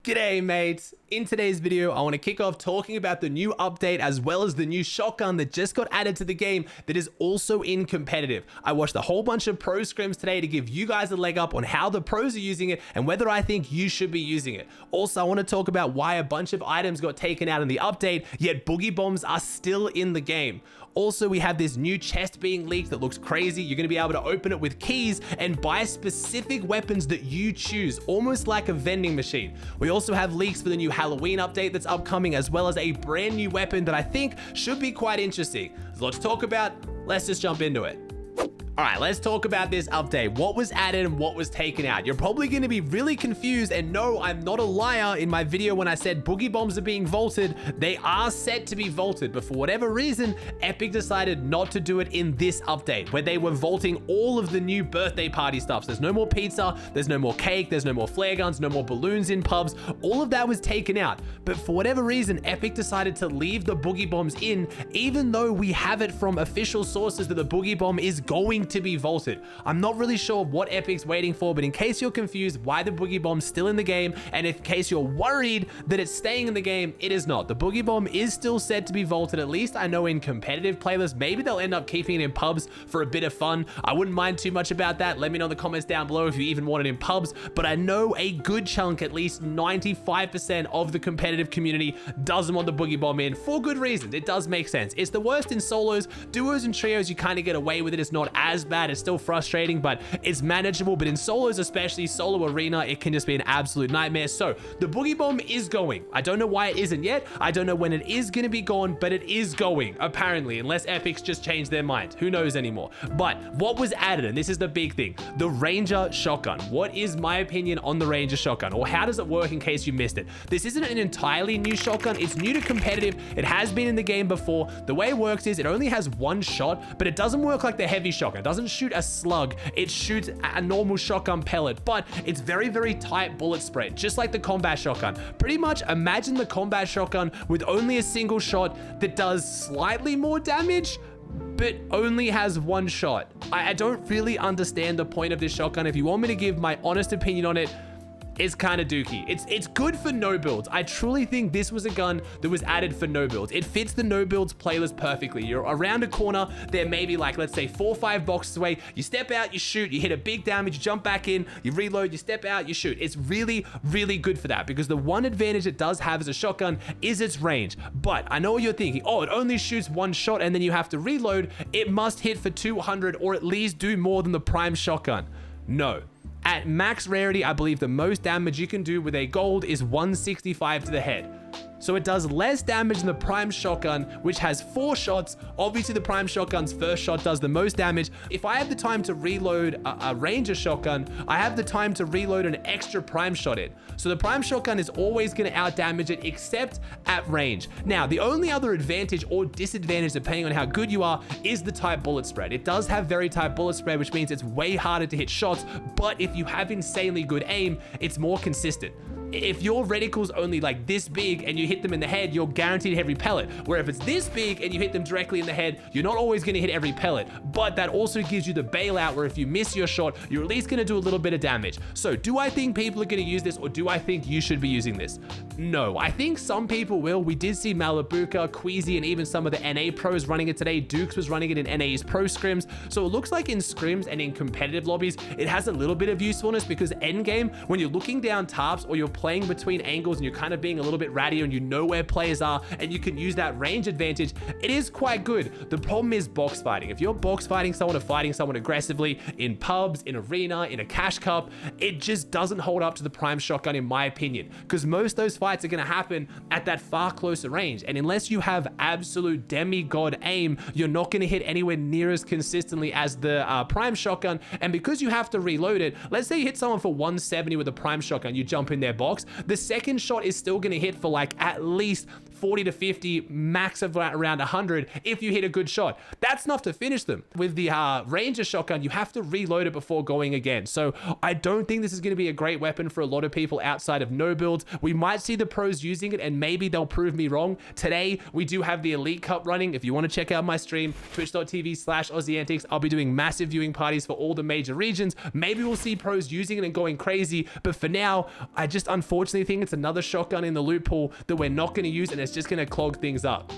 G'day mates! In today's video, I want to kick off talking about the new update as well as the new shotgun that just got added to the game that is also in competitive. I watched a whole bunch of pro scrims today to give you guys a leg up on how the pros are using it and whether I think you should be using it. Also, I want to talk about why a bunch of items got taken out in the update, yet boogie bombs are still in the game. Also, we have this new chest being leaked that looks crazy. You're going to be able to open it with keys and buy specific weapons that you choose, almost like a vending machine. We also have leaks for the new Halloween update that's upcoming, as well as a brand new weapon that I think should be quite interesting. There's a lot to talk about. Let's just jump into it. All right, let's talk about this update. What was added and what was taken out? You're probably going to be really confused, and no, I'm not a liar. In my video when I said boogie bombs are being vaulted, they are set to be vaulted, but for whatever reason, Epic decided not to do it in this update, where they were vaulting all of the new birthday party stuff. So there's no more pizza, there's no more cake, there's no more flare guns, no more balloons in pubs. All of that was taken out, but for whatever reason, Epic decided to leave the boogie bombs in, even though we have it from official sources that the boogie bomb is going to be vaulted. I'm not really sure what Epic's waiting for, but in case you're confused why the boogie bomb's still in the game, and in case you're worried that it's staying in the game, it is not. The boogie bomb is still said to be vaulted, at least I know in competitive playlists. Maybe they'll end up keeping it in pubs for a bit of fun. I wouldn't mind too much about that. Let me know in the comments down below if you even want it in pubs, but I know a good chunk, at least 95% of the competitive community doesn't want the boogie bomb in for good reasons. It does make sense. It's the worst in solos. Duos and trios, you kind of get away with it. It's not as bad. It's still frustrating, but it's manageable. But in solos, especially solo arena, it can just be an absolute nightmare. So the boogie bomb is going. I don't know why it isn't yet. I don't know when it is going to be gone, but it is going, apparently, unless Epic's just changed their mind. Who knows anymore? But what was added, and this is the big thing, the Ranger shotgun. What is my opinion on the Ranger shotgun, or how does it work in case you missed it? This isn't an entirely new shotgun. It's new to competitive. It has been in the game before. The way it works is it only has one shot, but it doesn't work like the heavy shotgun. It doesn't shoot a slug. It shoots a normal shotgun pellet, but it's very, very tight bullet spread, just like the combat shotgun. Pretty much imagine the combat shotgun with only a single shot that does slightly more damage, but only has one shot. I don't really understand the point of this shotgun. If you want me to give my honest opinion on it, it's kind of dookie. It's good for no builds. I truly think this was a gun that was added for no builds. It fits the no builds playlist perfectly. You're around a corner, they're maybe like, let's say 4 or 5 boxes away. You step out, you shoot, you hit a big damage, you jump back in, you reload, you step out, you shoot. It's really, really good for that, because the one advantage it does have as a shotgun is its range. But I know what you're thinking. Oh, it only shoots one shot and then you have to reload. It must hit for 200 or at least do more than the prime shotgun. No. At max rarity, I believe the most damage you can do with a gold is 165 to the head. So it does less damage than the prime shotgun, which has 4 shots. Obviously, the prime shotgun's first shot does the most damage. If I have the time to reload a Ranger shotgun, I have the time to reload an extra prime shot in. So the prime shotgun is always going to outdamage it, except at range. Now, the only other advantage or disadvantage, depending on how good you are, is the tight bullet spread. It does have very tight bullet spread, which means it's way harder to hit shots, but if you have insanely good aim, it's more consistent. If your reticle's only like this big and you hit them in the head, you're guaranteed every pellet. Where if it's this big and you hit them directly in the head, you're not always going to hit every pellet. But that also gives you the bailout where if you miss your shot, you're at least going to do a little bit of damage. So do I think people are going to use this, or do I think you should be using this? No, I think some people will. We did see Malabuka, Queasy, and even some of the NA pros running it today. Dukes was running it in NA's pro scrims. So it looks like in scrims and in competitive lobbies, it has a little bit of usefulness, because endgame, when you're looking down tarps or you're playing between angles and you're kind of being a little bit rattier and you know where players are and you can use that range advantage, it is quite good. The problem is box fighting. If you're box fighting someone or fighting someone aggressively in pubs, in arena, in a cash cup, it just doesn't hold up to the prime shotgun, in my opinion, because most of those fights are going to happen at that far closer range, and unless you have absolute demigod aim, you're not going to hit anywhere near as consistently as the prime shotgun. And because you have to reload it, let's say you hit someone for 170 with a prime shotgun, you jump in their box, the second shot is still going to hit for like at least 40 to 50, max of around 100 if you hit a good shot. That's enough to finish them. With the Ranger shotgun, you have to reload it before going again. So I don't think this is going to be a great weapon for a lot of people outside of no builds. We might see the pros using it, and maybe they'll prove me wrong. Today, we do have the Elite Cup running. If you want to check out my stream, twitch.tv/Aussie Antics, I'll be doing massive viewing parties for all the major regions. Maybe we'll see pros using it and going crazy, but for now, I just unfortunately think it's another shotgun in the loot pool that we're not going to use, and it's just going to clog things up.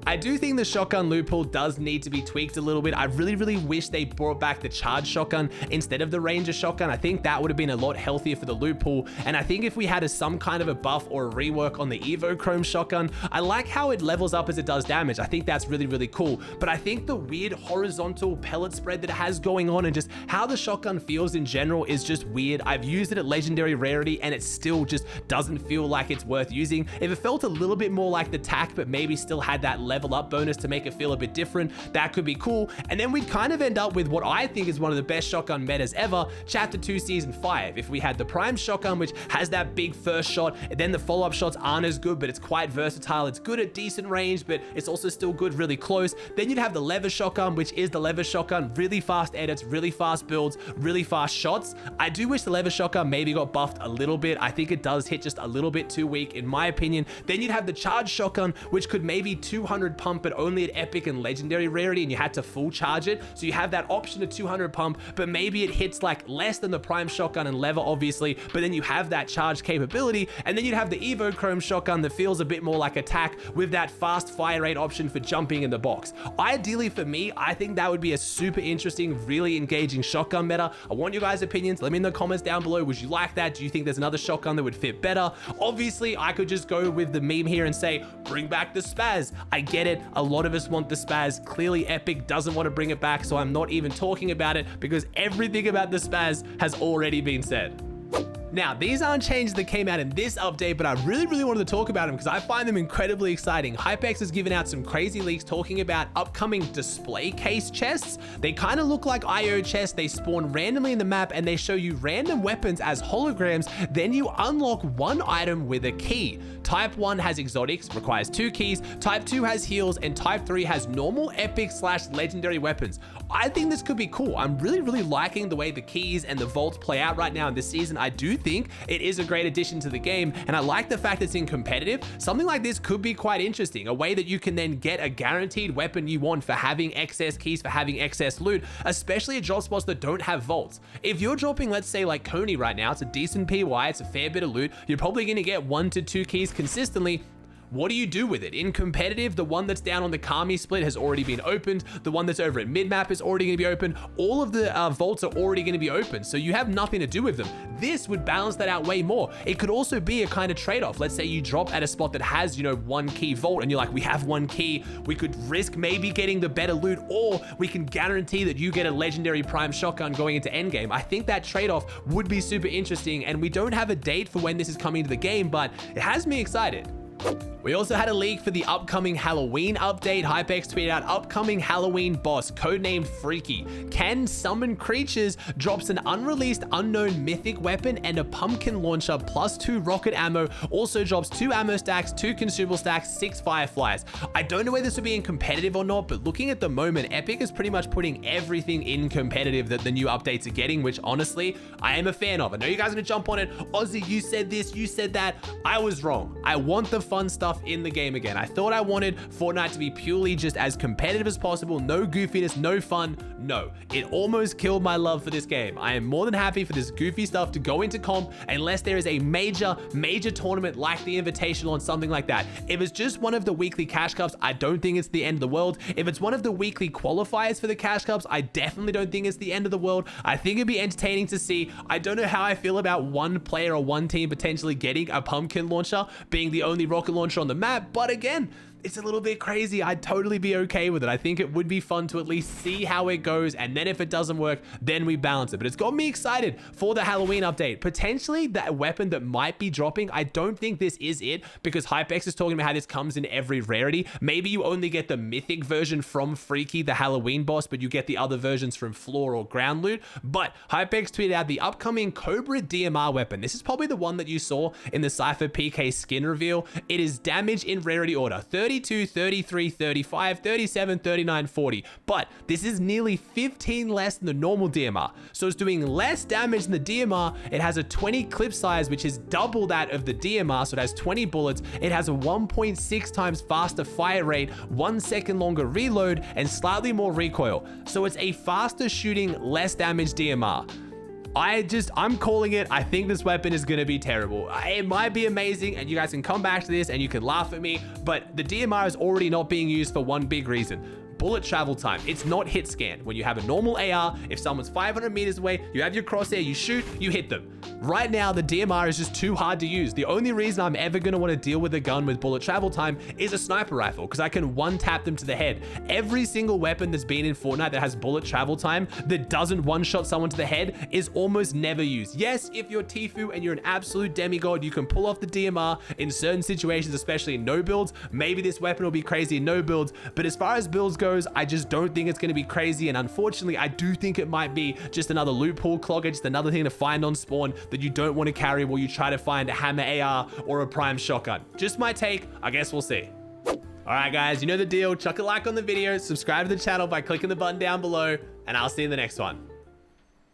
I do think the shotgun loot pool does need to be tweaked a little bit. I really wish they brought back the charged shotgun instead of the Ranger shotgun. I think that would have been a lot healthier for the loot pool. And I think if we had some kind of a buff or a rework on the Evo Chrome shotgun, I like how it levels up as it does damage. I think that's really cool. But I think the weird horizontal pellet spread that it has going on and just how the shotgun feels in general is just weird. I've used it at legendary rarity and it still just doesn't feel like it's worth using. If it felt a little bit more like the TAC, but maybe still had that level up bonus to make it feel a bit different, that could be cool. And then we'd kind of end up with what I think is one of the best shotgun metas ever, Chapter 2 Season 5. If we had the Prime shotgun, which has that big first shot, and then the follow-up shots aren't as good, but it's quite versatile. It's good at decent range, but it's also still good really close. Then you'd have the lever shotgun, which is the lever shotgun, really fast edits, really fast builds, really fast shots. I do wish the lever shotgun maybe got buffed a little bit. I think it does hit just a little bit too weak in my opinion. Then you'd have the charge shotgun, which could maybe 200 pump, but only at epic and legendary rarity, and you had to full charge it. So you have that option of 200 pump, but maybe it hits like less than the Prime shotgun and lever obviously, but then you have that charge capability. And then you'd have the Evo Chrome shotgun that feels a bit more like attack with that fast fire rate option for jumping in the box. Ideally for me, I think that would be a super interesting, really engaging shotgun meta. I want your guys' opinions. Let me in the comments down below. Would you like that? Do you think there's another shotgun that would fit better? Obviously, I could just go with the meme here and say, bring back the spaz. I get it. A lot of us want the spaz. Clearly Epic doesn't want to bring it back, so I'm not even talking about it because everything about the spaz has already been said. Now, these aren't changes that came out in this update, but I really wanted to talk about them because I find them incredibly exciting. Hypex has given out some crazy leaks talking about upcoming display case chests. They kind of look like IO chests. They spawn randomly in the map and they show you random weapons as holograms. Then you unlock one item with a key. Type 1 has exotics, requires 2 keys. Type 2 has heals, and Type 3 has normal, epic / legendary weapons. I think this could be cool. I'm really liking the way the keys and the vaults play out right now in this season. I do think it is a great addition to the game, and I like the fact it's in competitive. Something like this could be quite interesting, a way that you can then get a guaranteed weapon you want for having excess keys, for having excess loot, especially at drop spots that don't have vaults. If you're dropping, let's say like Coney right now, it's a decent PY, it's a fair bit of loot, you're probably going to get 1 to 2 keys consistently. What do you do with it? In competitive, the one that's down on the Kami split has already been opened. The one that's over at mid-map is already going to be open. All of the vaults are already going to be open, so you have nothing to do with them. This would balance that out way more. It could also be a kind of trade-off. Let's say you drop at a spot that has, 1 key vault, and you're like, we have 1 key. We could risk maybe getting the better loot, or we can guarantee that you get a legendary Prime shotgun going into endgame. I think that trade-off would be super interesting, and we don't have a date for when this is coming to the game, but it has me excited. We also had a leak for the upcoming Halloween update. Hypex tweeted out, upcoming Halloween boss, codenamed Freaky, can summon creatures, drops an unreleased unknown mythic weapon and a pumpkin launcher plus 2 rocket ammo, also drops 2 ammo stacks, 2 consumable stacks, 6 fireflies. I don't know whether this will be in competitive or not, but looking at the moment, Epic is pretty much putting everything in competitive that the new updates are getting, which honestly, I am a fan of. I know you guys are gonna jump on it. Aussie, you said this, you said that. I was wrong. I want the fun stuff in the game again. I thought I wanted Fortnite to be purely just as competitive as possible, no goofiness, no fun. No, it almost killed my love for this game. I am more than happy for this goofy stuff to go into comp unless there is a major tournament like the Invitational and something like that. If it's just one of the weekly cash cups, I don't think it's the end of the world. If it's one of the weekly qualifiers for the cash cups, I definitely don't think it's the end of the world. I think it'd be entertaining to see. I don't know how I feel about one player or one team potentially getting a pumpkin launcher, being the only rocket launcher on the map, but again, it's a little bit crazy. I'd totally be okay with it. I think it would be fun to at least see how it goes, and then if it doesn't work, then we balance it. But it's got me excited for the Halloween update. Potentially that weapon that might be dropping, I don't think this is it, because Hypex is talking about how this comes in every rarity. Maybe you only get the mythic version from Freaky, the Halloween boss, but you get the other versions from floor or ground loot. But Hypex tweeted out the upcoming Cobra DMR weapon. This is probably the one that you saw in the Cypher PK skin reveal. It is damage in rarity order 32, 33, 35, 37, 39, 40. But this is nearly 15 less than the normal DMR. So it's doing less damage than the DMR. It has a 20 clip size, which is double that of the DMR. So it has 20 bullets. It has a 1.6 times faster fire rate, 1 second longer reload, and slightly more recoil. So it's a faster shooting, less damage DMR. I'm calling it. I think this weapon is going to be terrible. It might be amazing, and you guys can come back to this and you can laugh at me, but the DMR is already not being used for one big reason. Bullet travel time. It's not hit scan. When you have a normal AR, if someone's 500 meters away, you have your crosshair, you shoot, you hit them. Right now, the DMR is just too hard to use. The only reason I'm ever going to want to deal with a gun with bullet travel time is a sniper rifle, because I can one-tap them to the head. Every single weapon that's been in Fortnite that has bullet travel time that doesn't one-shot someone to the head is almost never used. Yes, if you're Tfue and you're an absolute demigod, you can pull off the DMR in certain situations, especially in no builds. Maybe this weapon will be crazy in no builds, but as far as builds goes, I just don't think it's going to be crazy, and unfortunately I do think it might be just another loophole clogger, just another thing to find on spawn that you don't want to carry while you try to find a hammer AR or a prime shotgun. Just my take. I guess we'll see. Alright guys, you know the deal. Chuck a like on the video, subscribe to the channel by clicking the button down below, and I'll see you in the next one.